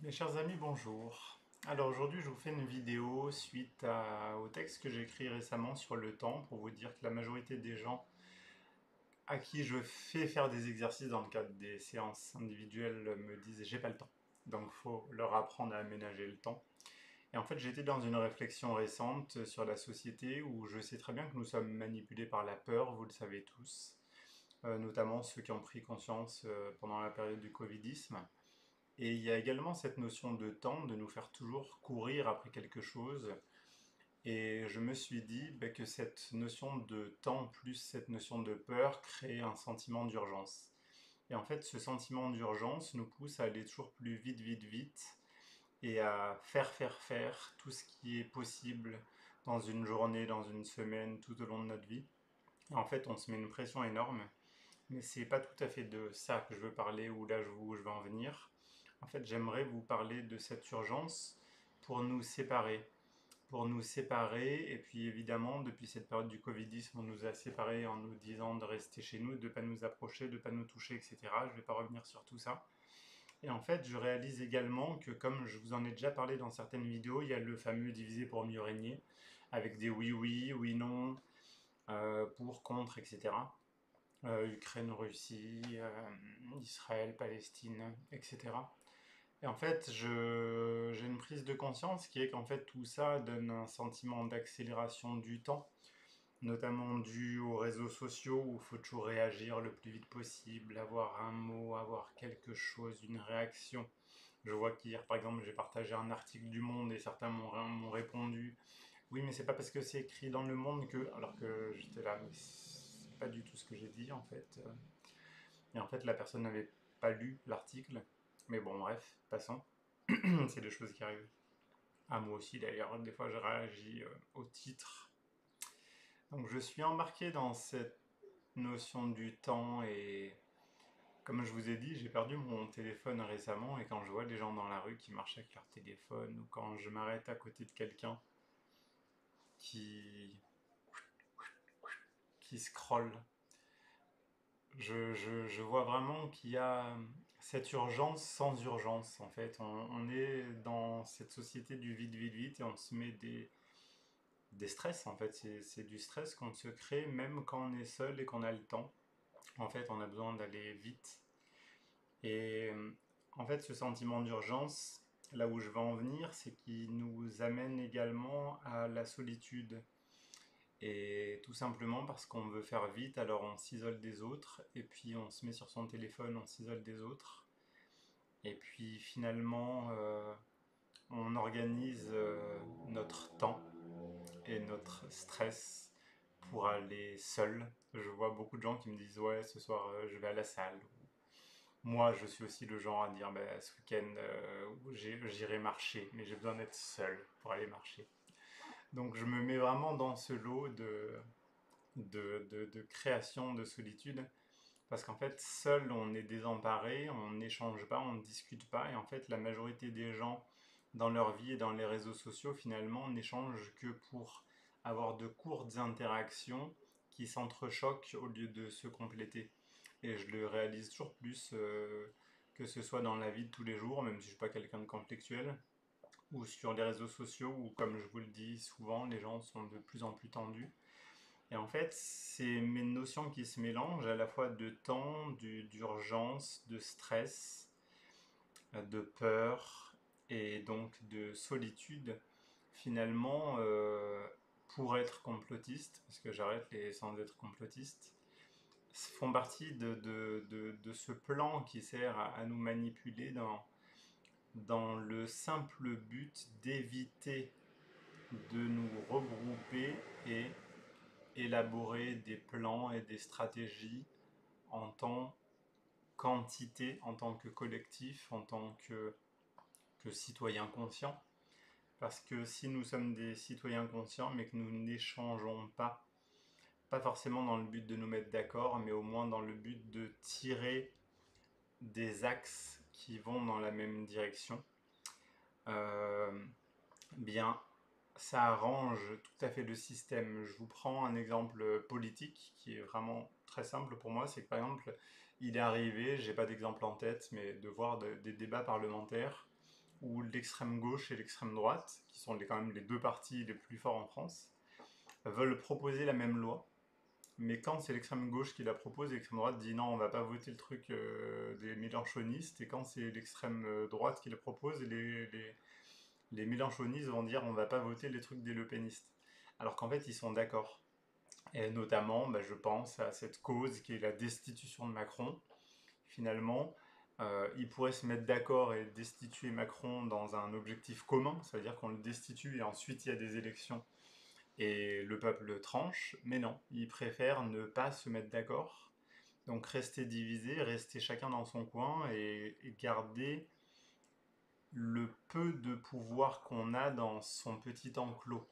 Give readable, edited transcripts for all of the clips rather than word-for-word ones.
Mes chers amis, bonjour. Alors aujourd'hui, je vous fais une vidéo suite au texte que j'ai écrit récemment sur le temps pour vous dire que la majorité des gens à qui je fais faire des exercices dans le cadre des séances individuelles me disent j'ai pas le temps. Donc faut leur apprendre à aménager le temps. Et en fait, j'étais dans une réflexion récente sur la société où je sais très bien que nous sommes manipulés par la peur, vous le savez tous, notamment ceux qui ont pris conscience pendant la période du Covidisme. Et il y a également cette notion de temps, de nous faire toujours courir après quelque chose. Et je me suis dit que cette notion de temps plus cette notion de peur crée un sentiment d'urgence. Et en fait, ce sentiment d'urgence nous pousse à aller toujours plus vite, vite, vite, et à faire tout ce qui est possible dans une journée, dans une semaine, tout au long de notre vie. Et en fait, on se met une pression énorme, mais c'est pas tout à fait de ça que je veux parler ou là où je veux en venir. En fait, j'aimerais vous parler de cette urgence pour nous séparer. Pour nous séparer, et puis évidemment, depuis cette période du Covidisme, on nous a séparés en nous disant de rester chez nous, de ne pas nous approcher, de ne pas nous toucher, etc. Je ne vais pas revenir sur tout ça. Et en fait, je réalise également que, comme je vous en ai déjà parlé dans certaines vidéos, il y a le fameux diviser pour mieux régner, avec des oui, oui, oui, non, pour, contre, etc. Ukraine, Russie, Israël, Palestine, etc. Et en fait, j'ai une prise de conscience qui est qu'en fait tout ça donne un sentiment d'accélération du temps, notamment dû aux réseaux sociaux où il faut toujours réagir le plus vite possible, avoir un mot, avoir quelque chose, une réaction. Je vois qu'hier, par exemple, j'ai partagé un article du Monde et certains m'ont répondu oui, mais c'est pas parce que c'est écrit dans le Monde que. Alors que j'étais là, mais c'est pas du tout ce que j'ai dit en fait. Et en fait, la personne n'avait pas lu l'article. Mais bon, bref, passons. C'est des choses qui arrivent. À moi aussi d'ailleurs, des fois je réagis au titre. Donc je suis embarqué dans cette notion du temps et comme je vous ai dit, j'ai perdu mon téléphone récemment et quand je vois des gens dans la rue qui marchent avec leur téléphone ou quand je m'arrête à côté de quelqu'un qui, qui scrolle, je vois vraiment qu'il y a cette urgence sans urgence en fait. On est dans cette société du vite, vite, vite et on se met des stress en fait. C'est du stress qu'on se crée même quand on est seul et qu'on a le temps. En fait, on a besoin d'aller vite. Et en fait, ce sentiment d'urgence, là où je veux en venir, c'est qu'il nous amène également à la solitude. Et tout simplement parce qu'on veut faire vite, alors on s'isole des autres, et puis on se met sur son téléphone, on s'isole des autres. Et puis finalement, on organise notre temps et notre stress pour aller seul. Je vois beaucoup de gens qui me disent ouais ce soir je vais à la salle. Moi je suis aussi le genre à dire bah, ce week-end j'irai marcher, mais j'ai besoin d'être seul pour aller marcher. Donc je me mets vraiment dans ce lot de création de solitude parce qu'en fait seul on est désemparé, on n'échange pas, on ne discute pas et en fait la majorité des gens dans leur vie et dans les réseaux sociaux finalement n'échangent que pour avoir de courtes interactions qui s'entrechoquent au lieu de se compléter. Et je le réalise toujours plus que ce soit dans la vie de tous les jours, même si je ne suis pas quelqu'un de conflictuel, ou sur les réseaux sociaux où, comme je vous le dis souvent, les gens sont de plus en plus tendus. Et en fait, c'est mes notions qui se mélangent à la fois de temps, d'urgence, de stress, de peur et donc de solitude, finalement, pour être complotiste, parce que j'arrête les sans être complotiste, font partie de ce plan qui sert à nous manipuler dans le simple but d'éviter de nous regrouper et élaborer des plans et des stratégies en tant qu'entité, en tant que collectif, en tant que citoyen conscient. Parce que si nous sommes des citoyens conscients, mais que nous n'échangeons pas, pas forcément dans le but de nous mettre d'accord, mais au moins dans le but de tirer des axes qui vont dans la même direction, euh, bien, ça arrange tout à fait le système. Je vous prends un exemple politique qui est vraiment très simple pour moi, c'est que par exemple, il est arrivé, j'ai pas d'exemple en tête, mais de voir des débats parlementaires où l'extrême gauche et l'extrême droite, qui sont quand même les deux partis les plus forts en France, veulent proposer la même loi. Mais quand c'est l'extrême gauche qui la propose, l'extrême droite dit non, on va pas voter le truc des mélanchonistes. Et quand c'est l'extrême droite qui le propose, les mélanchonistes vont dire on va pas voter les trucs des lepénistes. Alors qu'en fait, ils sont d'accord. Et notamment, je pense à cette cause qui est la destitution de Macron. Finalement, ils pourraient se mettre d'accord et destituer Macron dans un objectif commun, c'est-à-dire qu'on le destitue et ensuite il y a des élections et le peuple tranche, mais non, ils préfèrent ne pas se mettre d'accord, donc rester divisés, rester chacun dans son coin et garder le peu de pouvoir qu'on a dans son petit enclos.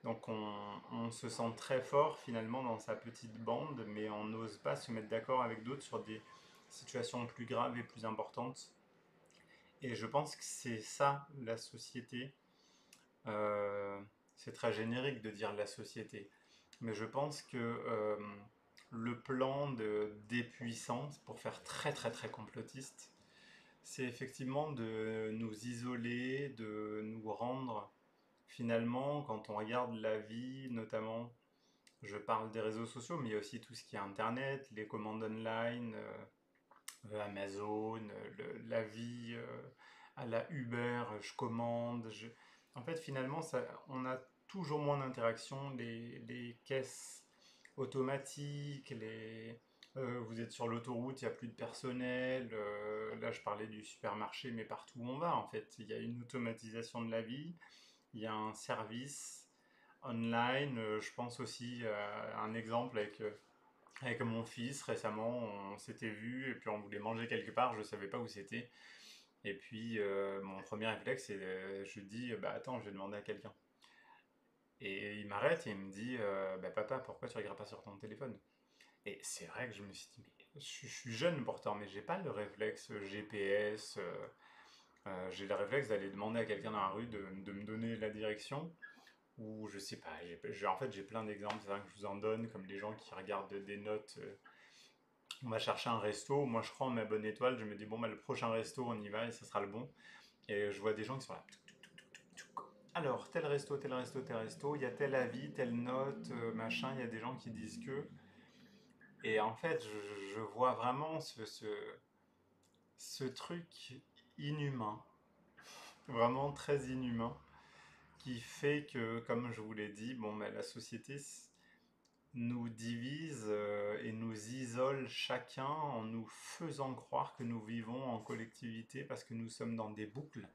Donc on se sent très fort finalement dans sa petite bande, mais on n'ose pas se mettre d'accord avec d'autres sur des situations plus graves et plus importantes. Et je pense que c'est ça la société. Euh, c'est très générique de dire la société, mais je pense que le plan de dépuissance, pour faire très très très complotiste, c'est effectivement de nous isoler, de nous rendre finalement, quand on regarde la vie, notamment, je parle des réseaux sociaux, mais il y a aussi tout ce qui est Internet, les commandes online, Amazon, la vie à la Uber, je commande. En fait, finalement, on a toujours moins d'interactions. Les caisses automatiques, vous êtes sur l'autoroute, il n'y a plus de personnel. Là, je parlais du supermarché, mais partout où on va, en fait, il y a une automatisation de la vie. Il y a un service online. Je pense aussi à un exemple avec mon fils récemment. On s'était vu et puis on voulait manger quelque part. Je ne savais pas où c'était. Et puis mon premier réflexe, c'est je lui dis bah attends, je vais demander à quelqu'un. Et il m'arrête et il me dit bah papa, pourquoi tu regardes pas sur ton téléphone? Et c'est vrai que je me suis dit mais je suis jeune pourtant, mais j'ai pas le réflexe GPS. J'ai le réflexe d'aller demander à quelqu'un dans la rue de me donner la direction. Ou je sais pas, en fait j'ai plein d'exemples, c'est vrai que je vous en donne, comme les gens qui regardent des notes. On va chercher un resto, moi je crois en ma bonne étoile, je me dis bon bah le prochain resto on y va et ça sera le bon. Et je vois des gens qui sont là. Alors tel resto, tel resto, tel resto, il y a tel avis, telle note, machin, il y a des gens qui disent que. Et en fait je vois vraiment ce truc inhumain, vraiment très inhumain, qui fait que, comme je vous l'ai dit, bon, la société nous divise et nous isole chacun en nous faisant croire que nous vivons en collectivité parce que nous sommes dans des boucles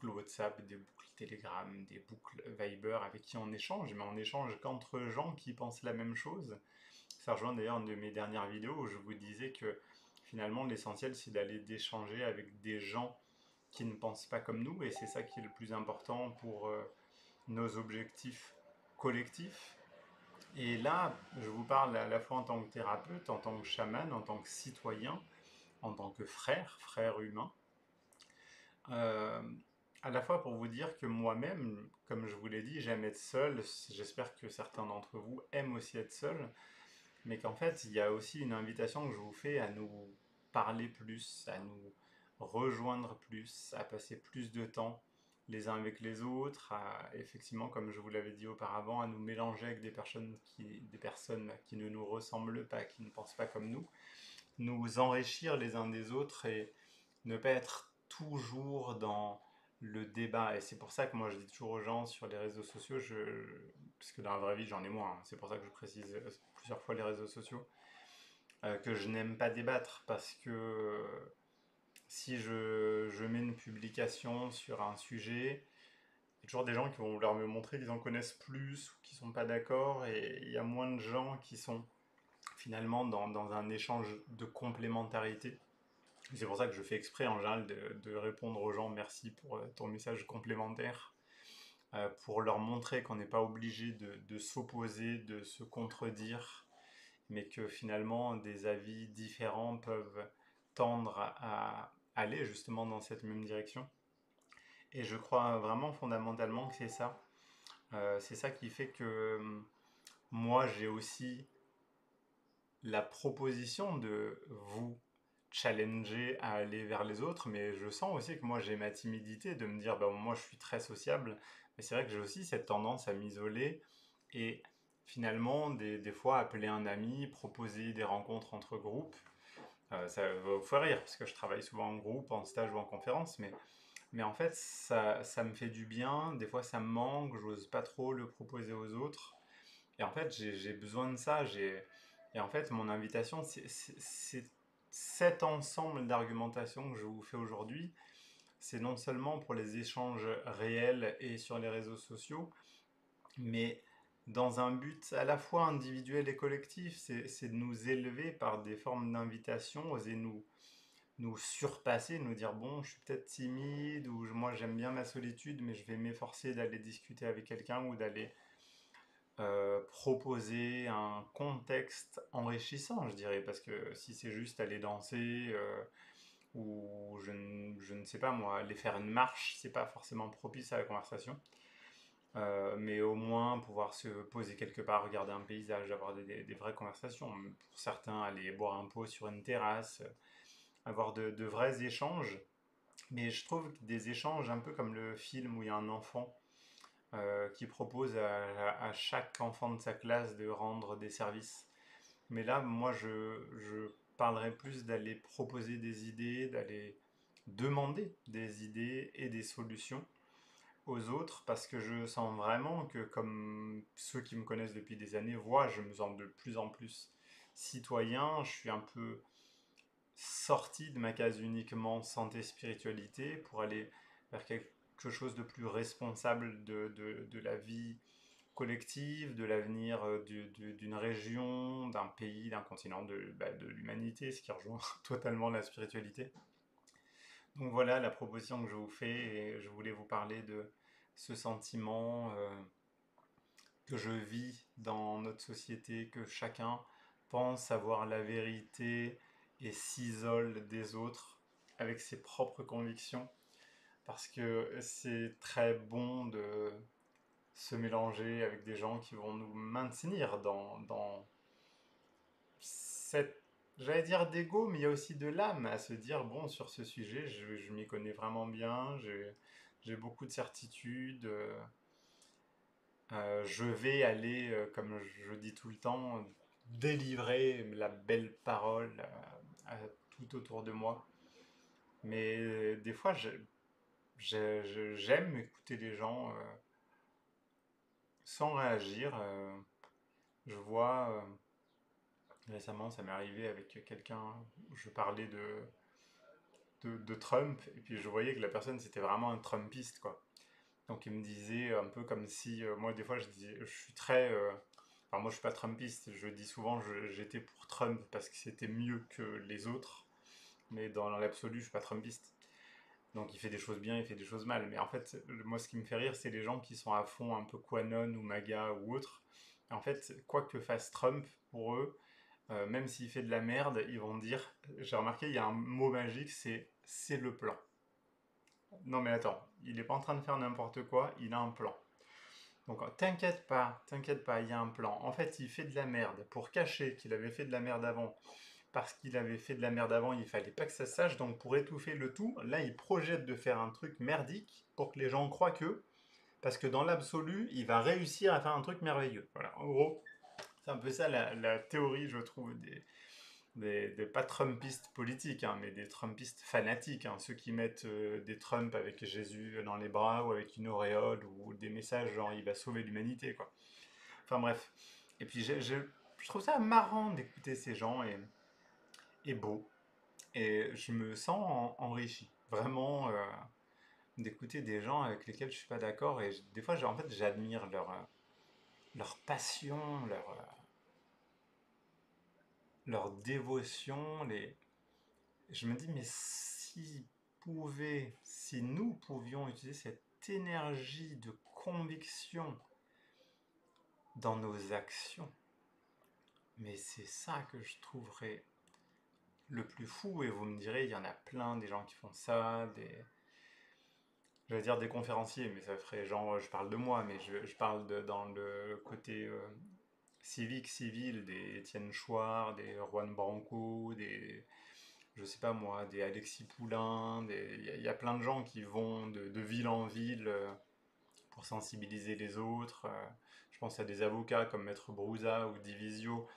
WhatsApp, des boucles Telegram, des boucles Viber avec qui on échange, mais on échange qu'entre gens qui pensent la même chose. Ça rejoint d'ailleurs une de mes dernières vidéos où je vous disais que finalement l'essentiel c'est d'aller d'échanger avec des gens qui ne pensent pas comme nous et c'est ça qui est le plus important pour nos objectifs collectifs. Et là, je vous parle à la fois en tant que thérapeute, en tant que chaman, en tant que citoyen, en tant que frère humain. Euh, à la fois pour vous dire que moi-même, comme je vous l'ai dit, j'aime être seul. J'espère que certains d'entre vous aiment aussi être seul. Mais qu'en fait, il y a aussi une invitation que je vous fais à nous parler plus, à nous rejoindre plus, à passer plus de temps les uns avec les autres, à, effectivement, comme je vous l'avais dit auparavant, à nous mélanger avec des personnes qui ne nous ressemblent pas, qui ne pensent pas comme nous enrichir les uns des autres et ne pas être toujours dans le débat. Et c'est pour ça que moi je dis toujours aux gens sur les réseaux sociaux, parce que dans la vraie vie j'en ai moins, hein, c'est pour ça que je précise plusieurs fois les réseaux sociaux, que je n'aime pas débattre parce que si je mets une publication sur un sujet, il y a toujours des gens qui vont vouloir me montrer qu'ils en connaissent plus ou qui sont pas d'accord et il y a moins de gens qui sont finalement dans un échange de complémentarité. C'est pour ça que je fais exprès en général de répondre aux gens merci pour ton message complémentaire, pour leur montrer qu'on n'est pas obligé de s'opposer, de se contredire, mais que finalement des avis différents peuvent tendre à aller justement dans cette même direction. Et je crois vraiment fondamentalement que c'est ça. C'est ça qui fait que moi j'ai aussi la proposition de vous challenger à aller vers les autres, mais je sens aussi que moi j'ai ma timidité de me dire, bah, moi je suis très sociable, mais c'est vrai que j'ai aussi cette tendance à m'isoler et finalement des fois appeler un ami, proposer des rencontres entre groupes. Ça va vous faire rire parce que je travaille souvent en groupe, en stage ou en conférence, mais en fait ça me fait du bien, des fois ça me manque, j'ose pas trop le proposer aux autres. Et en fait, j'ai besoin de ça. Et en fait, mon invitation, c'est cet ensemble d'argumentations que je vous fais aujourd'hui. C'est non seulement pour les échanges réels et sur les réseaux sociaux, mais dans un but à la fois individuel et collectif. C'est de nous élever par des formes d'invitation, oser nous surpasser, nous dire, bon, je suis peut-être timide, ou moi j'aime bien ma solitude, mais je vais m'efforcer d'aller discuter avec quelqu'un ou d'aller proposer un contexte enrichissant, je dirais, parce que si c'est juste aller danser ou je ne sais pas moi, aller faire une marche, c'est pas forcément propice à la conversation. Mais au moins pouvoir se poser quelque part, regarder un paysage, avoir des vraies conversations. Pour certains, aller boire un pot sur une terrasse, avoir de vrais échanges. Mais je trouve que des échanges un peu comme le film où il y a un enfant qui propose à chaque enfant de sa classe de rendre des services. Mais là, moi, je parlerais plus d'aller proposer des idées, d'aller demander des idées et des solutions aux autres, parce que je sens vraiment que, comme ceux qui me connaissent depuis des années voient, je me sens de plus en plus citoyen, je suis un peu sorti de ma case uniquement santé-spiritualité pour aller vers quelque chose de plus responsable de la vie collective, de l'avenir d'une région, d'un pays, d'un continent, de l'humanité, ce qui rejoint totalement la spiritualité. Donc voilà la proposition que je vous fais et je voulais vous parler de ce sentiment que je vis dans notre société, que chacun pense avoir la vérité et s'isole des autres avec ses propres convictions, parce que c'est très bon de se mélanger avec des gens qui vont nous maintenir dans cette, j'allais dire d'ego, mais il y a aussi de l'âme à se dire, bon, sur ce sujet, je m'y connais vraiment bien, j'ai beaucoup de certitudes, je vais aller, comme je dis tout le temps, délivrer la belle parole à tout autour de moi. Mais des fois, j'aime écouter les gens sans réagir. Je vois, récemment, ça m'est arrivé avec quelqu'un, où je parlais de Trump, et puis je voyais que la personne, c'était vraiment un Trumpiste, quoi. Donc il me disait un peu comme si, moi des fois je disais, je suis très, enfin moi je suis pas Trumpiste, je dis souvent j'étais pour Trump parce que c'était mieux que les autres, mais dans l'absolu je suis pas Trumpiste. Donc il fait des choses bien, il fait des choses mal, mais en fait moi ce qui me fait rire c'est les gens qui sont à fond un peu QAnon ou MAGA ou autre. Et en fait quoi que fasse Trump pour eux, même s'il fait de la merde, ils vont dire, j'ai remarqué il y a un mot magique, c'est le plan. Non mais attends, il n'est pas en train de faire n'importe quoi, il a un plan. Donc t'inquiète pas, il y a un plan. En fait, il fait de la merde pour cacher qu'il avait fait de la merde avant. Parce qu'il avait fait de la merde avant, il fallait pas que ça se sache. Donc pour étouffer le tout, là, il projette de faire un truc merdique pour que les gens croient que. Parce que dans l'absolu, il va réussir à faire un truc merveilleux. Voilà, en gros, c'est un peu ça la théorie, je trouve, des pas Trumpistes politiques, hein, mais des Trumpistes fanatiques, hein, ceux qui mettent des Trump avec Jésus dans les bras ou avec une auréole ou des messages genre il va sauver l'humanité, quoi. Enfin bref. Et puis je trouve ça marrant d'écouter ces gens et beau. Et je me sens enrichi. Vraiment, d'écouter des gens avec lesquels je suis pas d'accord. Et des fois, en fait, j'admire leur passion, leur dévotion. Je me dis, mais si nous pouvions utiliser cette énergie de conviction dans nos actions, mais c'est ça que je trouverais le plus fou. Et vous me direz, il y en a plein des gens qui font ça, je vais dire des conférenciers, mais ça ferait genre, je parle de moi, mais je parle dans le côté civique, civil, des Étienne Chouard, des Juan Branco, je sais pas moi, des Alexis Poulain, il y a plein de gens qui vont de ville en ville pour sensibiliser les autres. Je pense à des avocats comme Maître Brouza ou Divisio.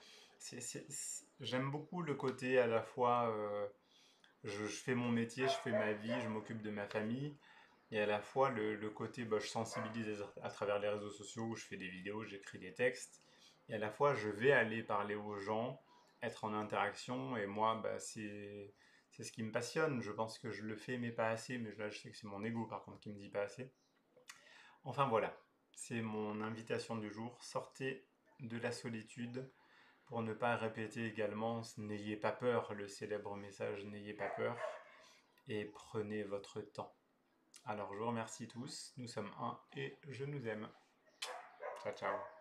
J'aime beaucoup le côté à la fois, je fais mon métier, je fais ma vie, je m'occupe de ma famille, et à la fois le côté, bah, je sensibilise à travers les réseaux sociaux, où je fais des vidéos, j'écris des textes, et à la fois je vais aller parler aux gens, être en interaction, et moi, bah, c'est ce qui me passionne. Je pense que je le fais, mais pas assez, mais là je sais que c'est mon ego par contre qui me dit pas assez. Enfin voilà, c'est mon invitation du jour. Sortez de la solitude pour ne pas répéter également n'ayez pas peur, le célèbre message n'ayez pas peur et prenez votre temps. Alors je vous remercie tous, nous sommes un et je nous aime. Ciao ciao.